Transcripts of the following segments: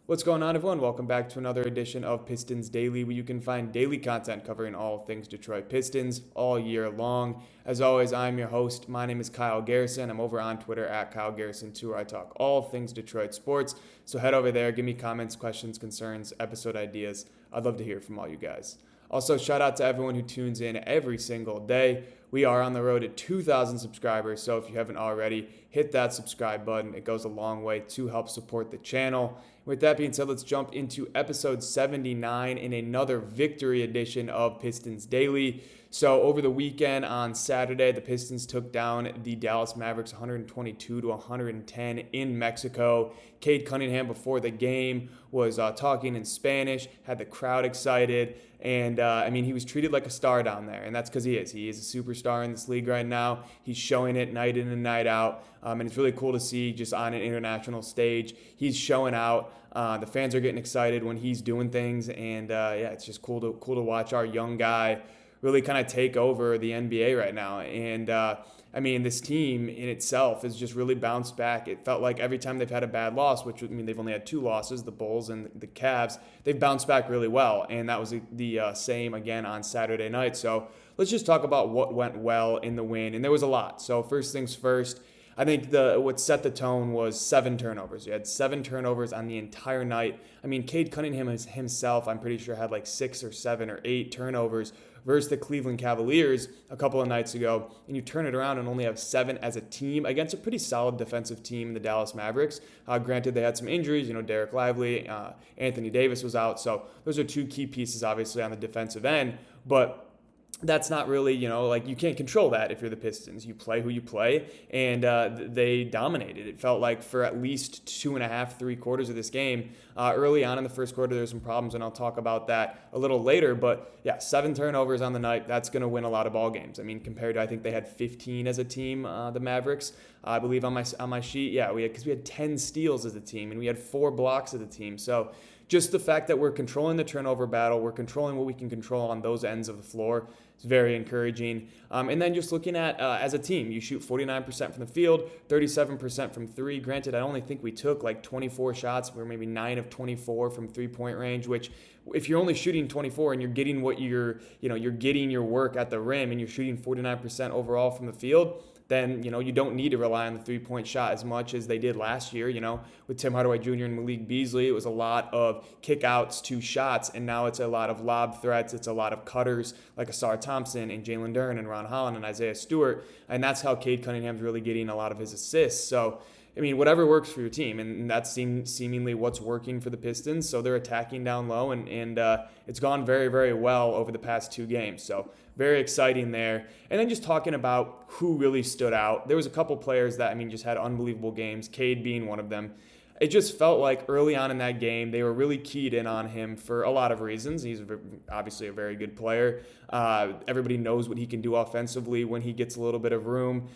What's going on, everyone? Welcome back to another edition of Pistons Daily, where you can find daily content covering all things Detroit Pistons all year long. As always, I'm your host. My name is Kyle Garrison. I'm over on Twitter at Kyle Garrison2, where I talk all things Detroit sports. So head over there, give me comments, questions, concerns, episode ideas. I'd love to hear from all you guys. Also, shout out to everyone who tunes in every single day. We are on the road to 2,000 subscribers, so if you haven't already, hit that subscribe button. It goes a long way to help support the channel. With that being said, let's jump into episode 79 in another victory edition of Pistons Daily. So over the weekend on Saturday, the Pistons took down the Dallas Mavericks 122-110 in Mexico. Cade Cunningham before the game was talking in Spanish, had the crowd excited, and he was treated like a star down there, and that's because he is. He is a superstar in this league right now. He's showing it night in and night out, and it's really cool to see just on an international stage. He's showing out. The fans are getting excited when he's doing things, and it's just cool to watch our young guy really kind of take over the NBA right now. And this team in itself has just really bounced back. It felt like every time they've had a bad loss, which they've only had two losses, the Bulls and the Cavs, they've bounced back really well. And that was the same again on Saturday night. So let's just talk about what went well in the win. And there was a lot. So first things first, I think what set the tone was 7 turnovers. You had 7 turnovers on the entire night. Cade Cunningham himself, I'm pretty sure, had like 6 or 7 or 8 turnovers versus the Cleveland Cavaliers a couple of nights ago. And you turn it around and only have 7 as a team against a pretty solid defensive team, the Dallas Mavericks. Granted, they had some injuries. Derek Lively, Anthony Davis was out. So those are 2 key pieces, obviously, on the defensive end. But that's not really, you can't control that if you're the Pistons. You play who you play, and they dominated. It felt like for at least 2.5, 3 quarters of this game. Early on in the first quarter, there were some problems, and I'll talk about that a little later. But yeah, 7 turnovers on the night, that's going to win a lot of ball games. Compared to, I think they had 15 as a team, the Mavericks. I believe on my sheet, because we had 10 steals as a team, and we had 4 blocks as a team. So just the fact that we're controlling the turnover battle, we're controlling what we can control on those ends of the floor, is very encouraging. And then just looking at, as a team, you shoot 49% from the field, 37% from 3. Granted, I only think we took like 24 shots. We're maybe 9 of 24 from 3-point range, which if you're only shooting 24 and you're getting you're getting your work at the rim and you're shooting 49% overall from the field, then you don't need to rely on the 3-point shot as much as they did last year. With Tim Hardaway Jr. and Malik Beasley, it was a lot of kickouts to shots, and now it's a lot of lob threats. It's a lot of cutters like Asar Thompson and Jalen Duren and Ron Holland and Isaiah Stewart, and that's how Cade Cunningham's really getting a lot of his assists. So whatever works for your team, and that's seemingly what's working for the Pistons. So they're attacking down low, and it's gone very, very well over the past 2 games. So very exciting there. And then just talking about who really stood out, there was a couple players that, just had unbelievable games, Cade being one of them. It just felt like early on in that game, they were really keyed in on him for a lot of reasons. He's obviously a very good player. Everybody knows what he can do offensively when he gets a little bit of room.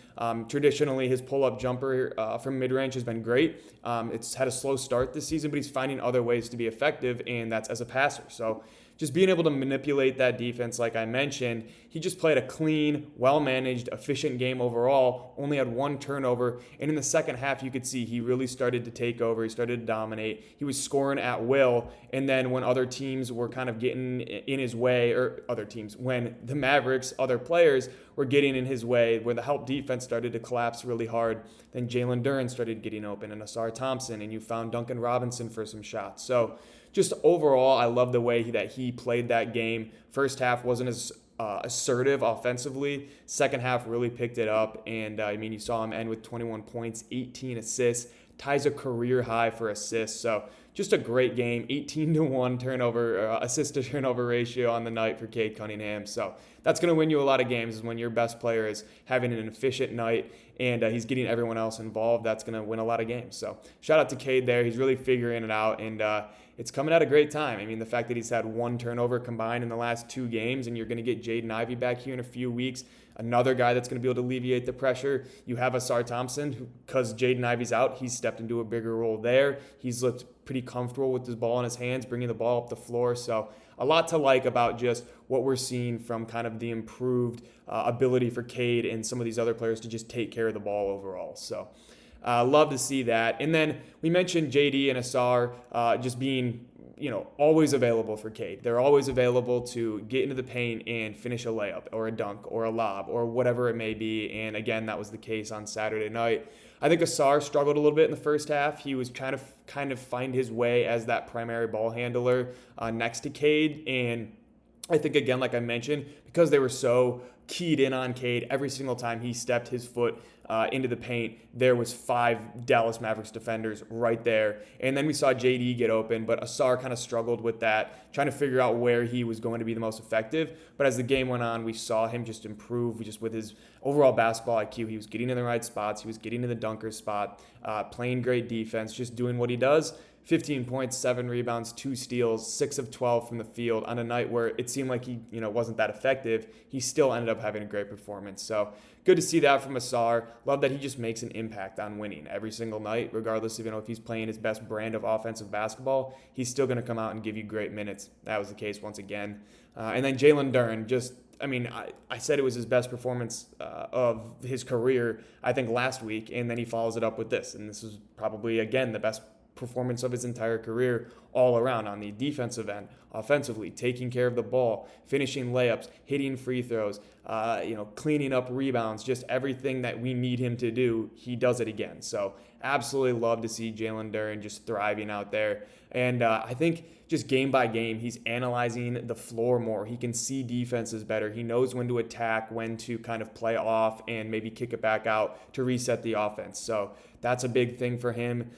Traditionally, his pull-up jumper from mid-range has been great. It's had a slow start this season, but he's finding other ways to be effective, and that's as a passer. So just being able to manipulate that defense, like I mentioned, he just played a clean, well-managed, efficient game overall, only had 1 turnover, and in the second half, you could see he really started to take over, he started to dominate, he was scoring at will, and then when other teams were kind of getting in his way, when the Mavericks, other players, were getting in his way, where the help defense started to collapse really hard, then Jalen Duren started getting open, and Asar Thompson, and you found Duncan Robinson for some shots. So just overall, I love the way that he played that game. First half wasn't as assertive offensively. Second half really picked it up, and you saw him end with 21 points, 18 assists, ties a career high for assists. So just a great game, 18-1 turnover assist to turnover ratio on the night for Cade Cunningham. So that's going to win you a lot of games, is when your best player is having an efficient night and he's getting everyone else involved. That's going to win a lot of games. So shout out to Cade there. He's really figuring it out, and it's coming at a great time. The fact that he's had 1 turnover combined in the last 2 games, and you're going to get Jaden Ivey back here in a few weeks, another guy that's going to be able to alleviate the pressure. You have Asar Thompson, because Jaden Ivey's out, he's stepped into a bigger role there. He's looked pretty comfortable with his ball in his hands, bringing the ball up the floor. So a lot to like about just what we're seeing from kind of the improved ability for Cade and some of these other players to just take care of the ball overall. So Love to see that. And then we mentioned JD and Asar just being always available for Cade. They're always available to get into the paint and finish a layup or a dunk or a lob or whatever it may be. And again, that was the case on Saturday night. I think Asar struggled a little bit in the first half. He was trying to kind of find his way as that primary ball handler next to Cade. And I think, again, like I mentioned, because they were so keyed in on Cade, every single time he stepped his foot into the paint, there was 5 Dallas Mavericks defenders right there. And then we saw JD get open, but Asar kind of struggled with that, trying to figure out where he was going to be the most effective. But as the game went on, we saw him just improve just with his overall basketball IQ. He was getting in the right spots. He was getting to the dunker spot, playing great defense, just doing what he does. 15 points, 7 rebounds, 2 steals, 6 of 12 from the field on a night where it seemed like he wasn't that effective. He still ended up having a great performance. So good to see that from Asar. Love that he just makes an impact on winning every single night, regardless of if he's playing his best brand of offensive basketball. He's still going to come out and give you great minutes. That was the case once again. And then Jalen Duren, I said it was his best performance of his career, I think, last week, and then he follows it up with this. And this is probably, again, the best performance of his entire career all around on the defensive end, offensively, taking care of the ball, finishing layups, hitting free throws, cleaning up rebounds, just everything that we need him to do, he does it again. So absolutely love to see Jalen Duren just thriving out there. And I think just game by game, he's analyzing the floor more. He can see defenses better. He knows when to attack, when to kind of play off and maybe kick it back out to reset the offense. So that's a big thing for him.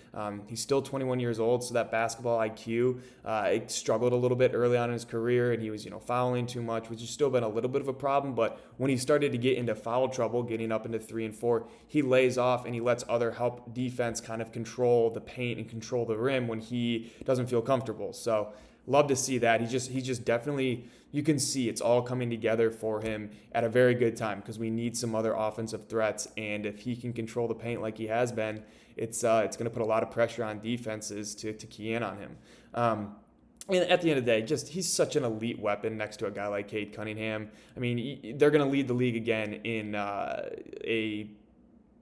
He's still 21 years old, so that basketball IQ, it struggled a little bit early on in his career, and he was, fouling too much, which has still been a little bit of a problem. But when he started to get into foul trouble, getting up into 3 and 4, he lays off and he lets other help defense kind of control the paint and control the rim when he doesn't feel comfortable. So love to see that. He's just definitely, you can see it's all coming together for him at a very good time because we need some other offensive threats. And if he can control the paint like he has been, it's going to put a lot of pressure on defenses to key in on him. And at the end of the day, he's such an elite weapon next to a guy like Cade Cunningham. They're going to lead the league again in a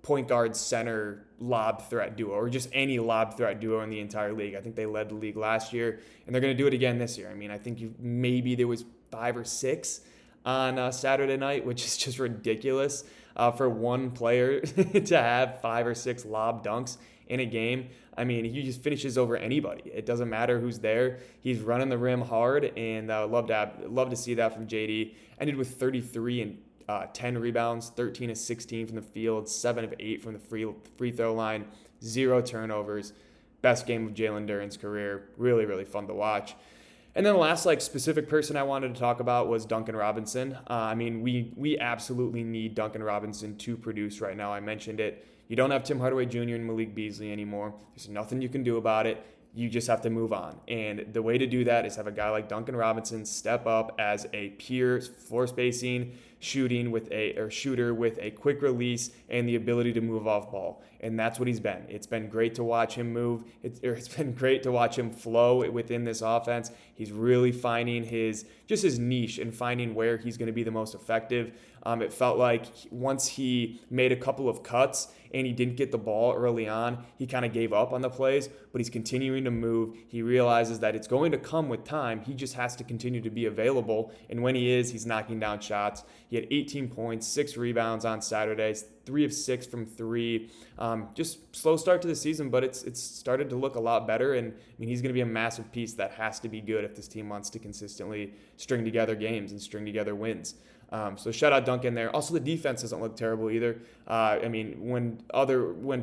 point guard center lob threat duo, or just any lob threat duo in the entire league. I think they led the league last year, and they're going to do it again this year. I think maybe there was 5 or 6 on Saturday night, which is just ridiculous for one player to have 5 or 6 lob dunks in a game. He just finishes over anybody. It doesn't matter who's there. He's running the rim hard, and love to see that from JD. Ended with 33 and 10 rebounds, 13 of 16 from the field, 7 of 8 from the free throw line, 0 turnovers. Best game of Jalen Duren's career. Really, really fun to watch. And then the last specific person I wanted to talk about was Duncan Robinson. We absolutely need Duncan Robinson to produce right now. I mentioned it. You don't have Tim Hardaway Jr. and Malik Beasley anymore. There's nothing you can do about it. You just have to move on. And the way to do that is have a guy like Duncan Robinson step up as a pure floor spacing shooter with a quick release and the ability to move off ball. And that's what he's been. It's been great to watch him move. It's been great to watch him flow within this offense. He's really finding his niche and finding where he's going to be the most effective. It felt like once he made a couple of cuts and he didn't get the ball early on, he kind of gave up on the plays, but he's continuing to move. He realizes that it's going to come with time. He just has to continue to be available. And when he is, he's knocking down shots. He had 18 points, 6 rebounds on Saturdays, 3 of 6 from 3. Just slow start to the season, but it's started to look a lot better. And he's going to be a massive piece that has to be good if this team wants to consistently string together games and string together wins. So shout out Duncan there. Also, the defense doesn't look terrible either. When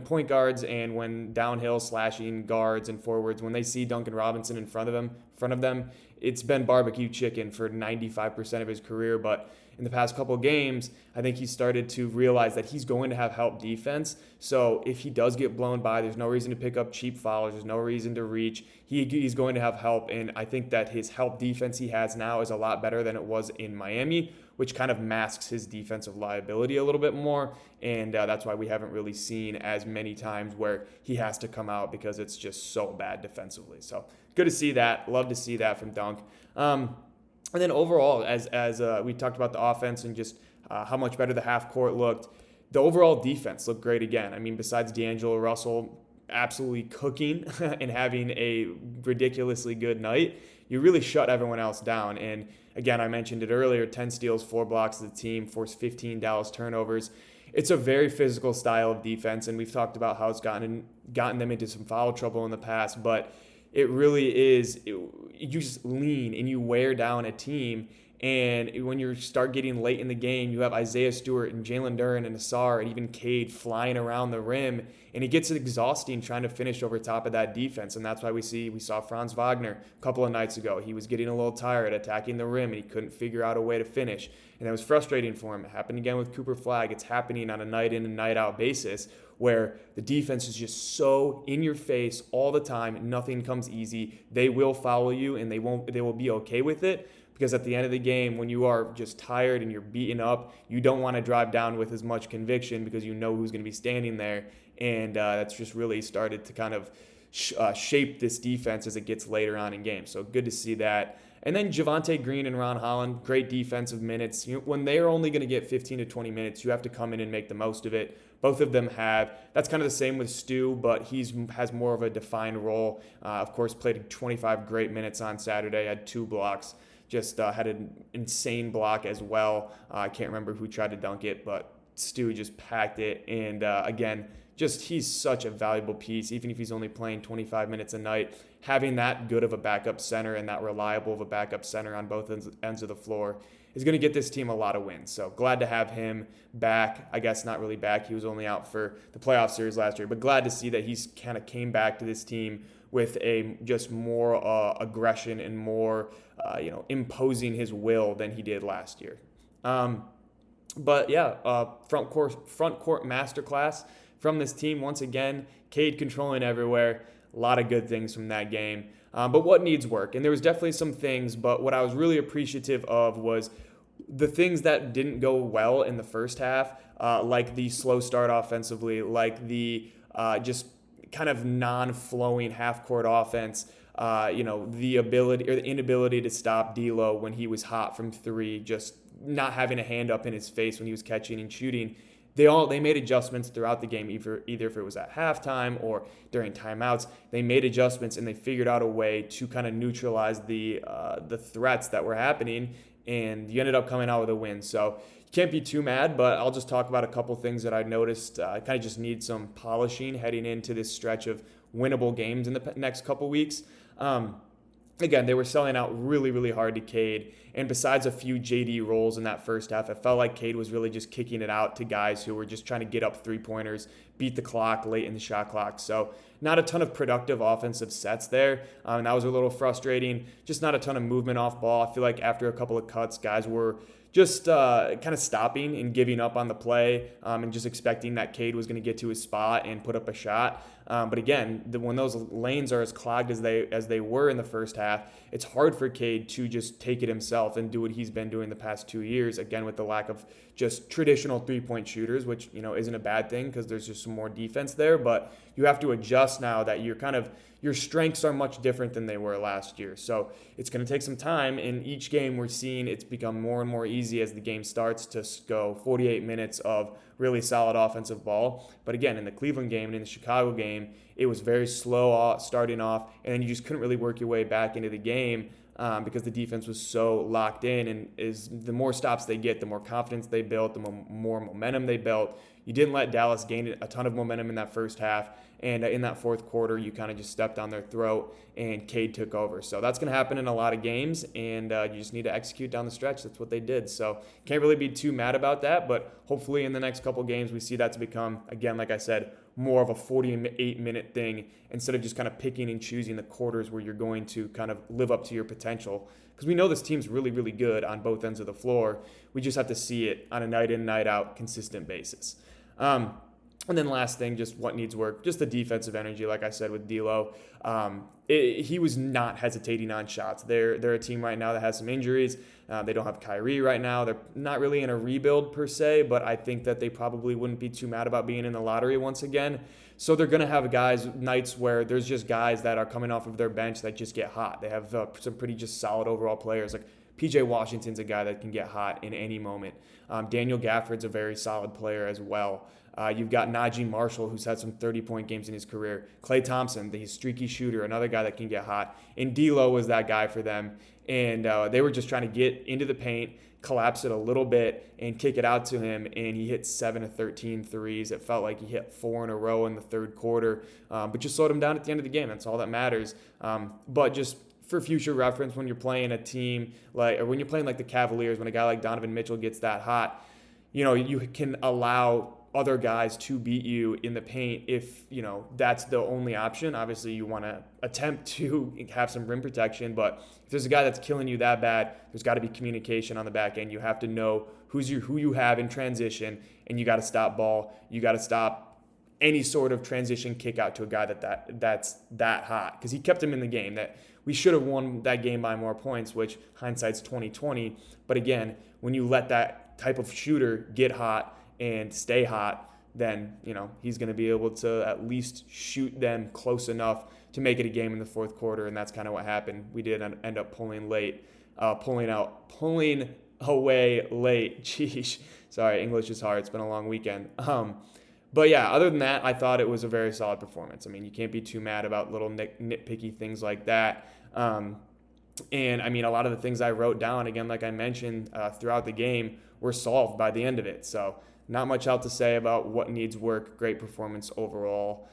point guards and when downhill slashing guards and forwards, when they see Duncan Robinson in front of them, it's been barbecue chicken for 95% of his career. But in the past couple of games, I think he started to realize that he's going to have help defense. So if he does get blown by, there's no reason to pick up cheap fouls. There's no reason to reach. He's going to have help. And I think that his help defense he has now is a lot better than it was in Miami, which kind of masks his defensive liability a little bit more. And that's why we haven't really seen as many times where he has to come out because it's just so bad defensively. So good to see that. Love to see that from Dunk. And then overall, as we talked about the offense and just how much better the half court looked, the overall defense looked great again. I mean, besides D'Angelo Russell absolutely cooking and having a ridiculously good night, you really shut everyone else down. And again, I mentioned it earlier, 10 steals, 4 blocks of the team, forced 15 Dallas turnovers. It's a very physical style of defense, and we've talked about how it's gotten them into some foul trouble in the past, but it really is, you just lean and you wear down a team. And when you start getting late in the game, you have Isaiah Stewart and Jalen Duren and Asar and even Cade flying around the rim. And it gets exhausting trying to finish over top of that defense. And that's why we saw Franz Wagner a couple of nights ago. He was getting a little tired attacking the rim and he couldn't figure out a way to finish. And that was frustrating for him. It happened again with Cooper Flagg. It's happening on a night in and night out basis where the defense is just so in your face all the time. Nothing comes easy. They will foul you and they will be okay with it. Because at the end of the game, when you are just tired and you're beaten up, you don't want to drive down with as much conviction because you know who's going to be standing there. And that's just really started to kind of shape this defense as it gets later on in games. So good to see that. And then Javonte Green and Ron Holland, great defensive minutes. When they're only going to get 15 to 20 minutes, you have to come in and make the most of it. Both of them have. That's kind of the same with Stu, but he has more of a defined role. Of course, played 25 great minutes on Saturday, had 2 blocks. Just had an insane block as well. I can't remember who tried to dunk it, but Stu just packed it. And again, he's such a valuable piece, even if he's only playing 25 minutes a night. Having that good of a backup center and that reliable of a backup center on both ends of the floor is going to get this team a lot of wins. So glad to have him back. I guess not really back. He was only out for the playoff series last year, but glad to see that he's kind of came back to this team with a just more aggression and more, imposing his will than he did last year. But yeah, front court masterclass from this team once again. Cade controlling everywhere. A lot of good things from that game. But what needs work? And there was definitely some things, but what I was really appreciative of was the things that didn't go well in the first half, like the slow start offensively, like the just kind of non-flowing half-court offense, the ability or the inability to stop D'Lo when he was hot from 3, just not having a hand up in his face when he was catching and shooting. They made adjustments throughout the game, either if it was at halftime or during timeouts. They made adjustments and they figured out a way to kind of neutralize the threats that were happening, and you ended up coming out with a win. So you can't be too mad, but I'll just talk about a couple things that I noticed. I kind of just need some polishing heading into this stretch of winnable games in the next couple weeks. Again, they were selling out really, really hard to Cade. And besides a few JD rolls in that first half, it felt like Cade was really just kicking it out to guys who were just trying to get up 3-pointers, beat the clock late in the shot clock. So not a ton of productive offensive sets there. And that was a little frustrating. Just not a ton of movement off ball. I feel like after a couple of cuts, guys were just kind of stopping and giving up on the play and just expecting that Cade was going to get to his spot and put up a shot. But again, when those lanes are as clogged as they were in the first half, it's hard for Cade to just take it himself and do what he's been doing the past 2 years, again, with the lack of just traditional 3-point shooters, which, isn't a bad thing because there's just some more defense there. But you have to adjust now that your strengths are much different than they were last year. So it's going to take some time. In each game, we're seeing it's become more and more easy as the game starts to go 48 minutes of really solid offensive ball. But again, in the Cleveland game and in the Chicago game, it was very slow starting off, and then you just couldn't really work your way back into the game because the defense was so locked in. And the more stops they get, the more confidence they built, the more momentum they built. You didn't let Dallas gain a ton of momentum in that first half. And in that fourth quarter, you kind of just stepped down their throat and Cade took over. So that's going to happen in a lot of games, and you just need to execute down the stretch. That's what they did. So can't really be too mad about that, but hopefully in the next couple games we see that to become, again, like I said, more of a 48-minute thing instead of just kind of picking and choosing the quarters where you're going to kind of live up to your potential. Because we know this team's really, really good on both ends of the floor. We just have to see it on a night in, night out, consistent basis. And then last thing, just what needs work, just the defensive energy, like I said, with D'Lo. He was not hesitating on shots. They're a team right now that has some injuries. They don't have Kyrie right now. They're not really in a rebuild per se, but I think that they probably wouldn't be too mad about being in the lottery once again. So they're going to have nights where there's just guys that are coming off of their bench that just get hot. They have some pretty just solid overall players. Like PJ Washington's a guy that can get hot in any moment. Daniel Gafford's a very solid player as well. You've got Najee Marshall, who's had some 30-point games in his career. Klay Thompson, the streaky shooter, another guy that can get hot. And D'Lo was that guy for them. And they were just trying to get into the paint, collapse it a little bit, and kick it out to him. And he hit 7 of 13 threes. It felt like he hit 4 in a row in the third quarter. But just slowed him down at the end of the game. That's all that matters. But just for future reference, when you're playing a team or when you're playing like the Cavaliers, when a guy like Donovan Mitchell gets that hot, you can allow other guys to beat you in the paint if, that's the only option. Obviously, you want to attempt to have some rim protection, but if there's a guy that's killing you that bad, there's got to be communication on the back end. You have to know who you have in transition, and you got to stop ball. You got to stop any sort of transition kick out to a guy that's that hot, because he kept him in the game. That we should have won that game by more points, which hindsight's 20/20. But again, when you let that type of shooter get hot and stay hot, then he's going to be able to at least shoot them close enough to make it a game in the fourth quarter, and that's kind of what happened. We did end up pulling away late. Jeez, sorry, English is hard. It's been a long weekend. But yeah, other than that, I thought it was a very solid performance. I mean, you can't be too mad about little nitpicky things like that. And I mean, a lot of the things I wrote down, again, like I mentioned throughout the game, were solved by the end of it. So not much else to say about what needs work. Great performance overall.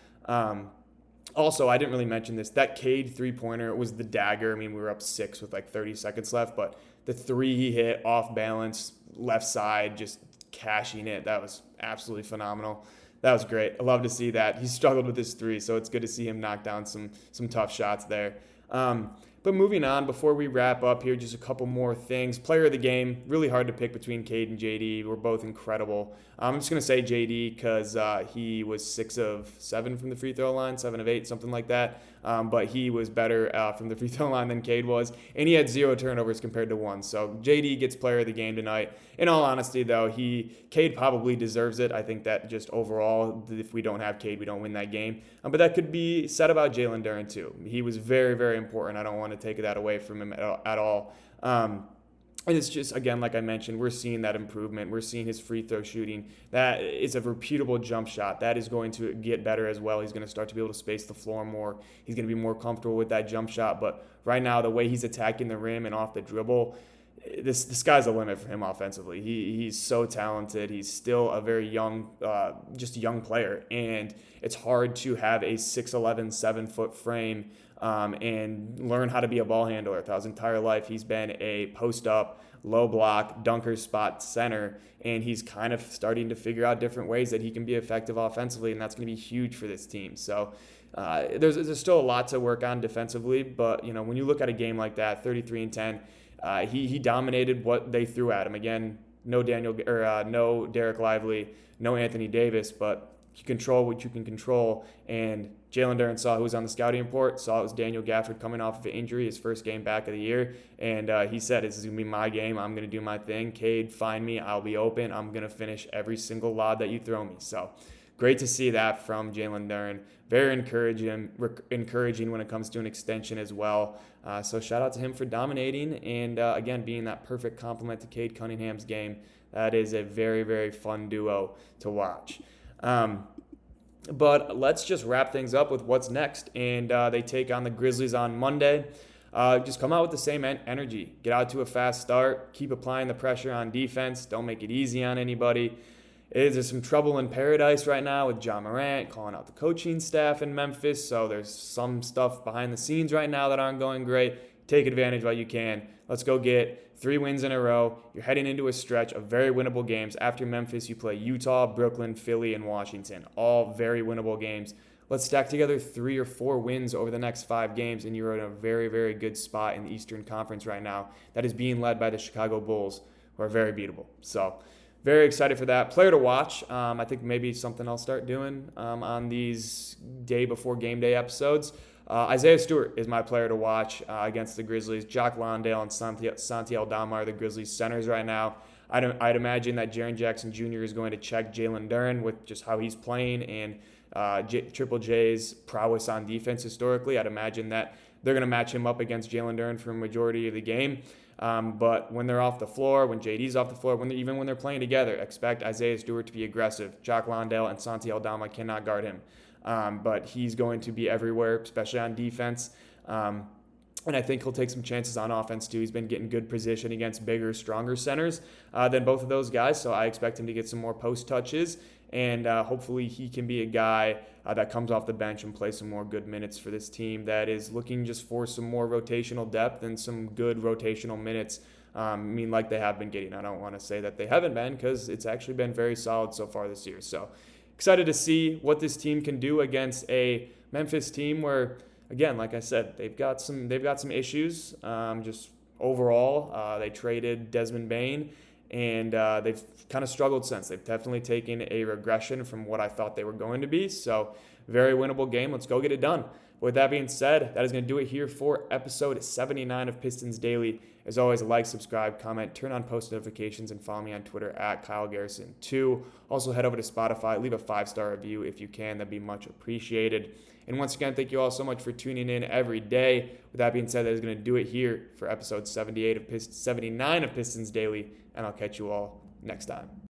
Also, I didn't really mention this. That Cade three-pointer was the dagger. I mean, we were up 6 with like 30 seconds left, but the three he hit off balance, left side, just cashing it, that was absolutely phenomenal. That was great. I love to see that. He struggled with his three, so it's good to see him knock down some tough shots there. But moving on, before we wrap up here, just a couple more things. Player of the game, really hard to pick between Cade and JD. We're both incredible. I'm just going to say JD because he was 6 of 7 from the free throw line, 7 of 8, something like that. But he was better from the free throw line than Cade was. And he had 0 turnovers compared to 1. So JD gets player of the game tonight. In all honesty, though, Cade probably deserves it. I think that just overall, if we don't have Cade, we don't win that game. But that could be said about Jalen Duren, too. He was very, very important. I don't want to take that away from him at all. And it's just, again, like I mentioned, we're seeing that improvement. We're seeing his free throw shooting. That is a repeatable jump shot. That is going to get better as well. He's going to start to be able to space the floor more. He's going to be more comfortable with that jump shot. But right now, the way he's attacking the rim and off the dribble, the sky's the limit for him offensively. He's so talented. He's still a very young player. And it's hard to have a 6'11", 7-foot frame and learn how to be a ball handler. Throughout his entire life, he's been a post-up, low block, dunker spot center, and he's kind of starting to figure out different ways that he can be effective offensively, and that's going to be huge for this team. So there's still a lot to work on defensively, but when you look at a game like that, 33-10, he dominated what they threw at him. Again, no Derek Lively, no Anthony Davis, but you control what you can control. And Jalen Duren saw who was on the scouting report, saw it was Daniel Gafford coming off of an injury, his first game back of the year. And he said, this is going to be my game. I'm going to do my thing. Cade, find me. I'll be open. I'm going to finish every single lob that you throw me. So great to see that from Jalen Duren. Very encouraging when it comes to an extension as well. So shout out to him for dominating and, again, being that perfect complement to Cade Cunningham's game. That is a very, very fun duo to watch. But let's just wrap things up with what's next. And they take on the Grizzlies on Monday. Just come out with the same energy. Get out to a fast start. Keep applying the pressure on defense. Don't make it easy on anybody. There's some trouble in paradise right now with Ja Morant calling out the coaching staff in Memphis. So there's some stuff behind the scenes right now that aren't going great. Take advantage while you can. Let's go get 3 wins in a row. You're heading into a stretch of very winnable games. After Memphis, you play Utah, Brooklyn, Philly, and Washington. All very winnable games. Let's stack together 3 or 4 wins over the next 5 games, and you're in a very, very good spot in the Eastern Conference right now. That is being led by the Chicago Bulls, who are very beatable. So very excited for that. Player to watch. I think maybe something I'll start doing on these day before game day episodes. Isaiah Stewart is my player to watch against the Grizzlies. Jock Lawndale and Santi Aldama are the Grizzlies centers right now. I'd imagine that Jaren Jackson Jr. is going to check Jalen Duren with just how he's playing and Triple J's prowess on defense historically. I'd imagine that they're going to match him up against Jalen Duren for a majority of the game. But when they're off the floor, when JD's off the floor, even when they're playing together, expect Isaiah Stewart to be aggressive. Jock Landale and Santi Aldama cannot guard him. But he's going to be everywhere, especially on defense. And I think he'll take some chances on offense too. He's been getting good position against bigger, stronger centers than both of those guys. So I expect him to get some more post touches. And hopefully he can be a guy that comes off the bench and plays some more good minutes for this team that is looking just for some more rotational depth and some good rotational minutes. Like they have been getting. I don't want to say that they haven't been, because it's actually been very solid so far this year. So excited to see what this team can do against a Memphis team where, again, like I said, they've got some issues. Just overall, they traded Desmond Bane, and they've kind of struggled since. They've definitely taken a regression from what I thought they were going to be. So very winnable game. Let's go get it done. With that being said, that is going to do it here for episode 79 of Pistons Daily. As always, like, subscribe, comment, turn on post notifications, and follow me on Twitter at Kyle Garrison 2. Also, head over to Spotify. Leave a 5-star review if you can. That'd be much appreciated. And once again, thank you all so much for tuning in every day. With that being said, that is going to do it here for episode 79 of Pistons Daily, and I'll catch you all next time.